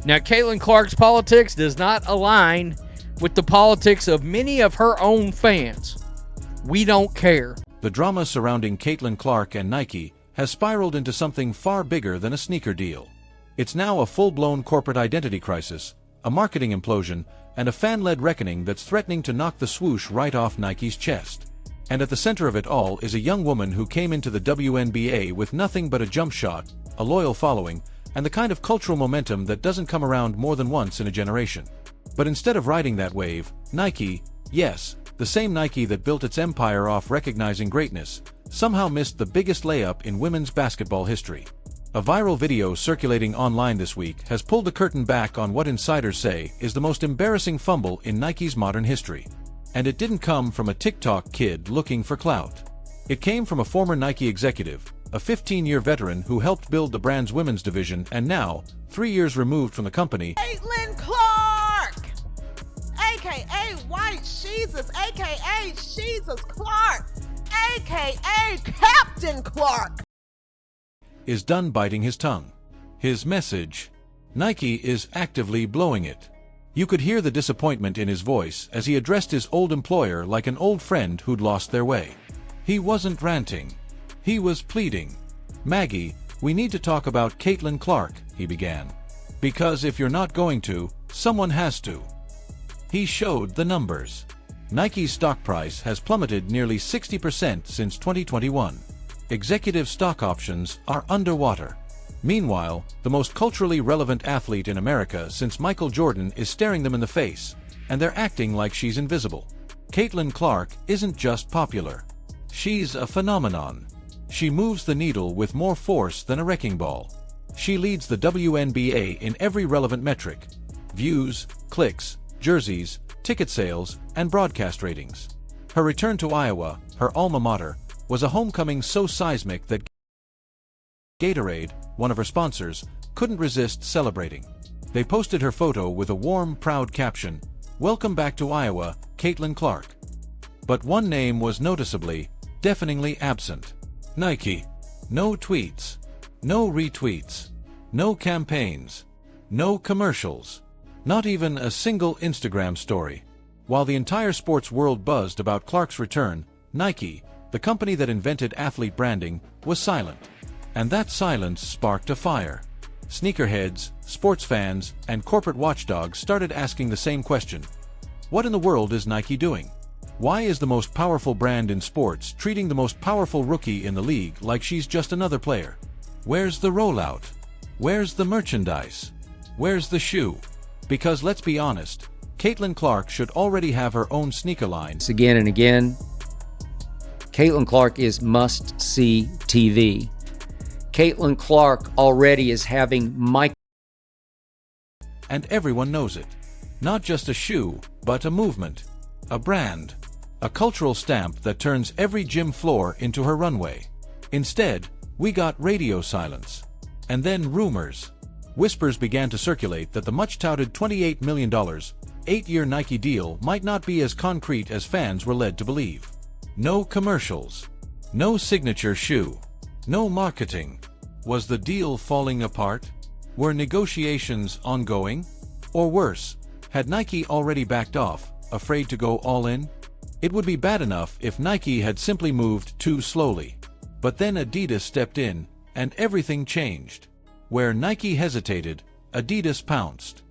Now, Caitlin Clark's politics does not align with the politics of many of her own fans. We don't care. The drama surrounding Caitlin Clark and Nike has spiraled into something far bigger than a sneaker deal. It's now a full-blown corporate identity crisis, a marketing implosion, and a fan-led reckoning that's threatening to knock the swoosh right off Nike's chest. And at the center of it all is a young woman who came into the WNBA with nothing but a jump shot, a loyal following, and the kind of cultural momentum that doesn't come around more than once in a generation. But instead of riding that wave, Nike, yes, the same Nike that built its empire off recognizing greatness, somehow missed the biggest layup in women's basketball history. A viral video circulating online this week has pulled the curtain back on what insiders say is the most embarrassing fumble in Nike's modern history. And it didn't come from a TikTok kid looking for clout. It came from a former Nike executive, a 15-year veteran who helped build the brand's women's division and now, 3 years removed from the company, Caitlin Clark, a.k.a. White Jesus, a.k.a. Jesus Clark, a.k.a. Captain Clark, is done biting his tongue. His message: Nike is actively blowing it. You could hear the disappointment in his voice as he addressed his old employer like an old friend who'd lost their way. He wasn't ranting. He was pleading. "Maggie, we need to talk about Caitlin Clark," he began. "Because if you're not going to, someone has to." He showed the numbers. Nike's stock price has plummeted nearly 60% since 2021. Executive stock options are underwater. Meanwhile, the most culturally relevant athlete in America since Michael Jordan is staring them in the face, and they're acting like she's invisible. Caitlin Clark isn't just popular. She's a phenomenon. She moves the needle with more force than a wrecking ball. She leads the WNBA in every relevant metric: views, clicks, jerseys, ticket sales, and broadcast ratings. Her return to Iowa, her alma mater, was a homecoming so seismic that Gatorade, one of her sponsors, couldn't resist celebrating. They posted her photo with a warm, proud caption, "Welcome back to Iowa, Caitlin Clark." But one name was noticeably, deafeningly absent. Nike. No tweets. No retweets. No campaigns. No commercials. Not even a single Instagram story. While the entire sports world buzzed about Clark's return, Nike, the company that invented athlete branding, was silent. And that silence sparked a fire. Sneakerheads, sports fans, and corporate watchdogs started asking the same question. What in the world is Nike doing? Why is the most powerful brand in sports treating the most powerful rookie in the league like she's just another player? Where's the rollout? Where's the merchandise? Where's the shoe? Because let's be honest, Caitlin Clark should already have her own sneaker line. Again and again, Caitlin Clark is must-see TV. Caitlin Clark already is having and everyone knows it. Not just a shoe, but a movement, a brand, a cultural stamp that turns every gym floor into her runway. Instead, we got radio silence. And then rumors. Whispers began to circulate that the much-touted $28 million, 8-year Nike deal might not be as concrete as fans were led to believe. No commercials. No signature shoe. No marketing. Was the deal falling apart? Were negotiations ongoing? Or worse, had Nike already backed off, afraid to go all in? It would be bad enough if Nike had simply moved too slowly. But then Adidas stepped in, and everything changed. Where Nike hesitated, Adidas pounced.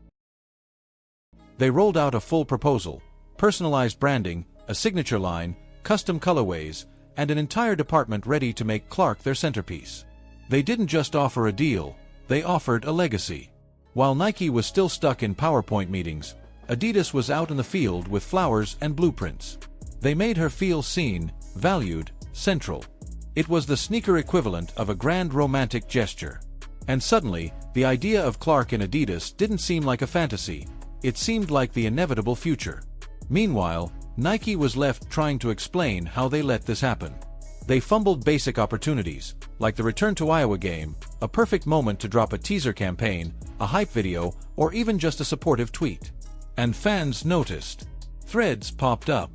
They rolled out a full proposal, personalized branding, a signature line, custom colorways, and an entire department ready to make Clark their centerpiece. They didn't just offer a deal, they offered a legacy. While Nike was still stuck in PowerPoint meetings, Adidas was out in the field with flowers and blueprints. They made her feel seen, valued, central. It was the sneaker equivalent of a grand romantic gesture. And suddenly, the idea of Clark in Adidas didn't seem like a fantasy. It seemed like the inevitable future. Meanwhile, Nike was left trying to explain how they let this happen. They fumbled basic opportunities, like the return to Iowa game, a perfect moment to drop a teaser campaign, a hype video, or even just a supportive tweet. And fans noticed. Threads popped up.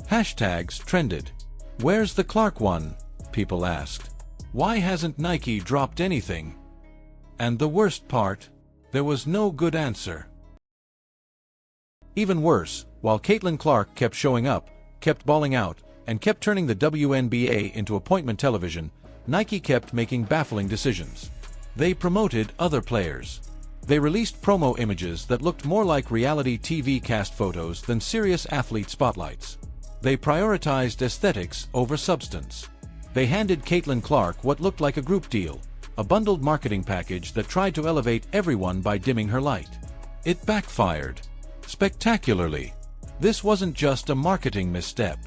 Hashtags trended. "Where's the Clark one?" people asked. "Why hasn't Nike dropped anything?" And the worst part? There was no good answer. Even worse, while Caitlin Clark kept showing up, kept balling out, and kept turning the WNBA into appointment television, Nike kept making baffling decisions. They promoted other players. They released promo images that looked more like reality TV cast photos than serious athlete spotlights. They prioritized aesthetics over substance. They handed Caitlin Clark what looked like a group deal, a bundled marketing package that tried to elevate everyone by dimming her light. It backfired spectacularly. This wasn't just a marketing misstep.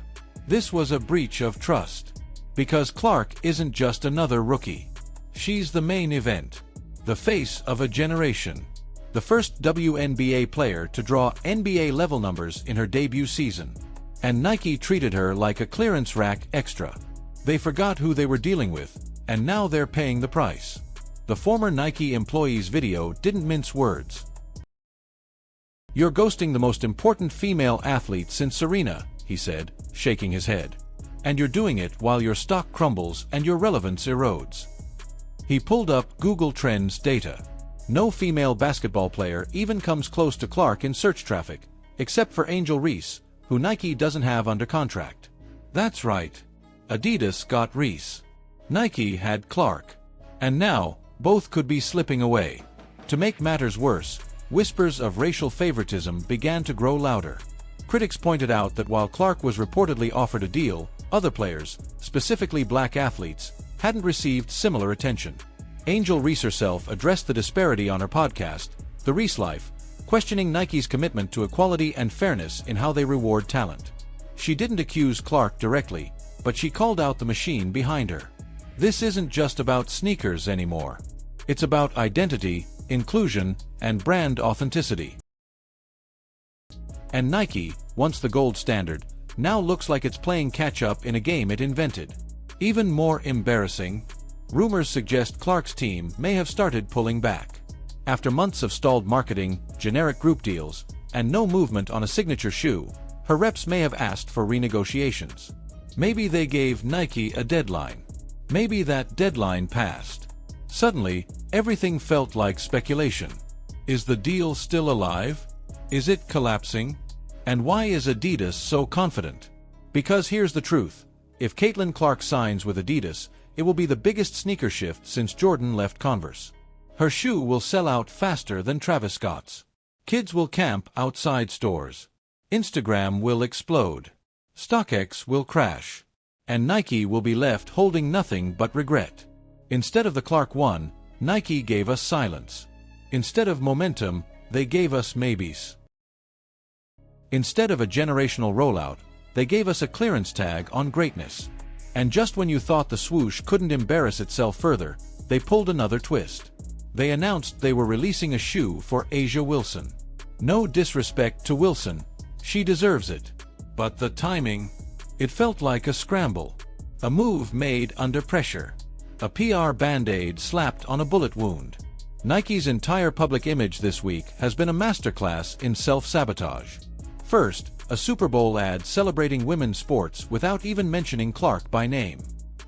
This was a breach of trust. Because Clark isn't just another rookie. She's the main event. The face of a generation. The first WNBA player to draw NBA-level numbers in her debut season. And Nike treated her like a clearance rack extra. They forgot who they were dealing with, and now they're paying the price. The former Nike employee's video didn't mince words. "You're ghosting the most important female athlete since Serena," he said, shaking his head. "And you're doing it while your stock crumbles and your relevance erodes." He pulled up Google Trends data. No female basketball player even comes close to Clark in search traffic, except for Angel Reese, who Nike doesn't have under contract. That's right. Adidas got Reese. Nike had Clark. And now, both could be slipping away. To make matters worse, whispers of racial favoritism began to grow louder. Critics pointed out that while Clark was reportedly offered a deal, other players, specifically black athletes, hadn't received similar attention. Angel Reese herself addressed the disparity on her podcast, The Reese Life, questioning Nike's commitment to equality and fairness in how they reward talent. She didn't accuse Clark directly, but she called out the machine behind her. This isn't just about sneakers anymore. It's about identity, inclusion, and brand authenticity. And Nike, once the gold standard, now looks like it's playing catch-up in a game it invented. Even more embarrassing, rumors suggest Clark's team may have started pulling back. After months of stalled marketing, generic group deals, and no movement on a signature shoe, her reps may have asked for renegotiations. Maybe they gave Nike a deadline. Maybe that deadline passed. Suddenly, everything felt like speculation. Is the deal still alive? Is it collapsing? And why is Adidas so confident? Because here's the truth. If Caitlin Clark signs with Adidas, it will be the biggest sneaker shift since Jordan left Converse. Her shoe will sell out faster than Travis Scott's. Kids will camp outside stores. Instagram will explode. StockX will crash. And Nike will be left holding nothing but regret. Instead of the Clark 1, Nike gave us silence. Instead of momentum, they gave us maybes. Instead of a generational rollout, they gave us a clearance tag on greatness. And just when you thought the swoosh couldn't embarrass itself further, they pulled another twist. They announced they were releasing a shoe for A'ja Wilson. No disrespect to Wilson, she deserves it. But the timing, it felt like a scramble. A move made under pressure. A PR band-aid slapped on a bullet wound. Nike's entire public image this week has been a masterclass in self-sabotage. First, a Super Bowl ad celebrating women's sports without even mentioning Clark by name.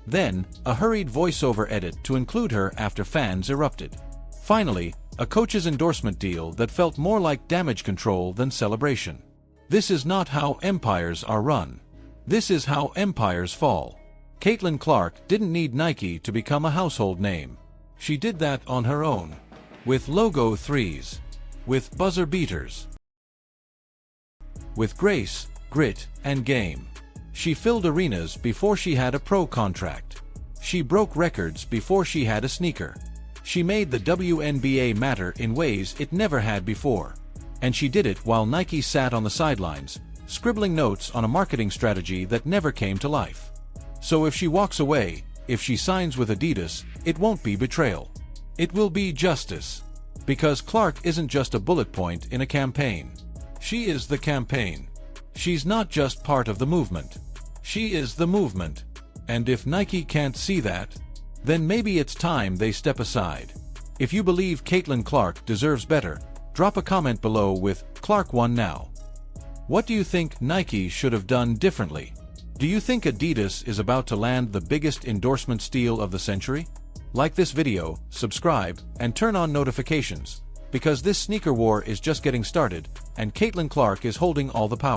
Then, a hurried voiceover edit to include her after fans erupted. Finally, a coach's endorsement deal that felt more like damage control than celebration. This is not how empires are run. This is how empires fall. Caitlin Clark didn't need Nike to become a household name. She did that on her own. With logo threes. With buzzer beaters. With grace, grit, and game. She filled arenas before she had a pro contract. She broke records before she had a sneaker. She made the WNBA matter in ways it never had before. And she did it while Nike sat on the sidelines, scribbling notes on a marketing strategy that never came to life. So if she walks away, if she signs with Adidas, it won't be betrayal. It will be justice. Because Clark isn't just a bullet point in a campaign. She is the campaign. She's not just part of the movement. She is the movement. And if Nike can't see that, then maybe it's time they step aside. If you believe Caitlin Clark deserves better, drop a comment below with Clark won now. What do you think Nike should have done differently? Do you think Adidas is about to land the biggest endorsement steal of the century? Like this video, subscribe, and turn on notifications. because this sneaker war is just getting started, and Caitlin Clark is holding all the power.